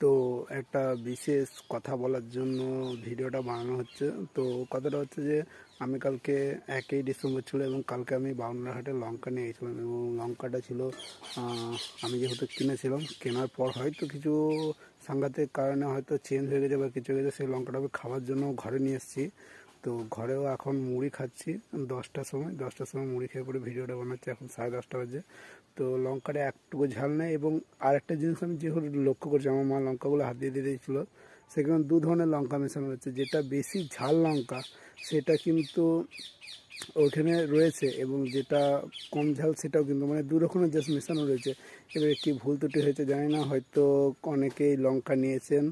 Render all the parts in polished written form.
তো একটা বিশেষ কথা বলার জন্য ভিডিওটা বানানো হচ্ছে। তো কথাটা হচ্ছে যে আমি কালকে 1ই ডিসেম্বর ছিল এবং কালকে আমি বাউন্ডারহাটে লঙ্কা নিয়ে গেছিলাম এবং লঙ্কাটা ছিল আমি যেহেতু কিনেছিলাম, কেনার পর হয়তো কিছু সাংঘাতিক কারণে হয়তো চেঞ্জ হয়ে গেছে বা কিছু হয়ে গেছে, সেই লঙ্কাটা আমি খাওয়ার জন্য ঘরে নিয়ে এসেছি। তো ঘরেও এখন মুড়ি খাচ্ছি 10টার সময় মুড়ি খেয়ে পরে ভিডিওটা বানাচ্ছি। এখন 10:30 বাজে। তো লঙ্কাটা একটুকু ঝাল নেই এবং আরেকটা জিনিস আমি যেহেতু লক্ষ্য করছি, আমার মা লঙ্কাগুলো হাত দিয়ে দিয়েছিলো, সেখানে দু ধরনের লঙ্কা মেশানো হচ্ছে। যেটা বেশি ঝাল লঙ্কা সেটা কিন্তু ওখানে রয়েছে এবং যেটা কম ঝাল সেটাও কিন্তু, মানে দু রকমের জাস্ট মেশানো রয়েছে। এবার কি ভুল ত্রুটি হয়েছে জানি না, হয়তো অনেকেই লঙ্কা নিয়েছেন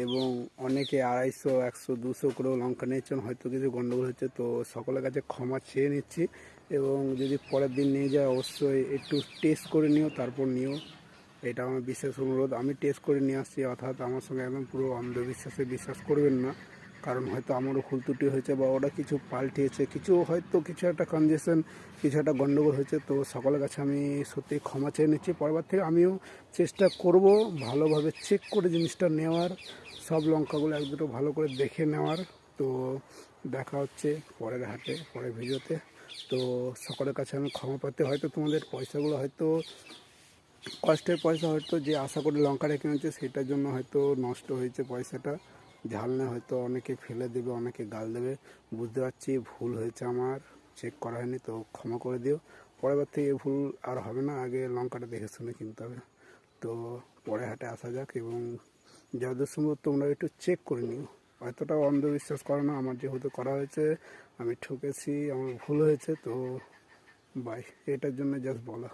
এবং অনেকে 250, 100, 200 করেও লঙ্কা নিয়েছেন, হয়তো কিছু গন্ডগোল হচ্ছে। তো সকলের কাছে ক্ষমা চেয়ে নিচ্ছি এবং যদি পরের দিন নিয়ে যায় অবশ্যই একটু টেস্ট করে নিও, তারপর নিও, এটা আমার বিশেষ অনুরোধ। আমি টেস্ট করে নিয়ে আসছি, অর্থাৎ আমার সঙ্গে একদম পুরো অন্ধবিশ্বাসে বিশ্বাস করবেন না, কারণ হয়তো আমারও ভুল ত্রুটি হয়েছে বা ওরা কিছু পাল্টিয়েছে, কিছু হয়তো কিছু একটা কনজেশন, কিছু একটা গণ্ডগোল হয়েছে। তো সকলের কাছে আমি সত্যি ক্ষমা চেয়ে নিচ্ছি। পরবার থেকে আমিও চেষ্টা করব ভালোভাবে চেক করে জিনিসটা নেওয়ার, সব লঙ্কাগুলো এক দুটো ভালো করে দেখে নেওয়ার। তো দেখা হচ্ছে পরের হাটে, পরের ভিডিওতে। তো সকলের কাছে আমি ক্ষমা পাতে, হয়তো তোমাদের পয়সাগুলো হয়তো কষ্টের পয়সা, হয়তো যে আশা করে লঙ্কাটা কিনেছে সেটার জন্য হয়তো নষ্ট হয়েছে পয়সাটা। ঝালনে হয়তো অনেকে ফেলে দেবে, অনেকে গাল দেবে, বুঝতে পারছি ভুল হয়েছে আমার, চেক করা হয়নি, তো ক্ষমা করে দিও। পরের থেকে এ ভুল আর হবে না, আগে লঙ্কাটা দেখে শুনে কিনতে হবে। তো পরে হাটে আসা যাক এবং যতদূর সম্ভব তোমরা একটু চেক করে নিও, এতটাও অন্ধবিশ্বাস করো না। আমার যেহেতু করা হয়েছে, আমি ঠকেছি, আমার ভুল হয়েছে, তো বাই, এটার জন্য জাস্ট বলা।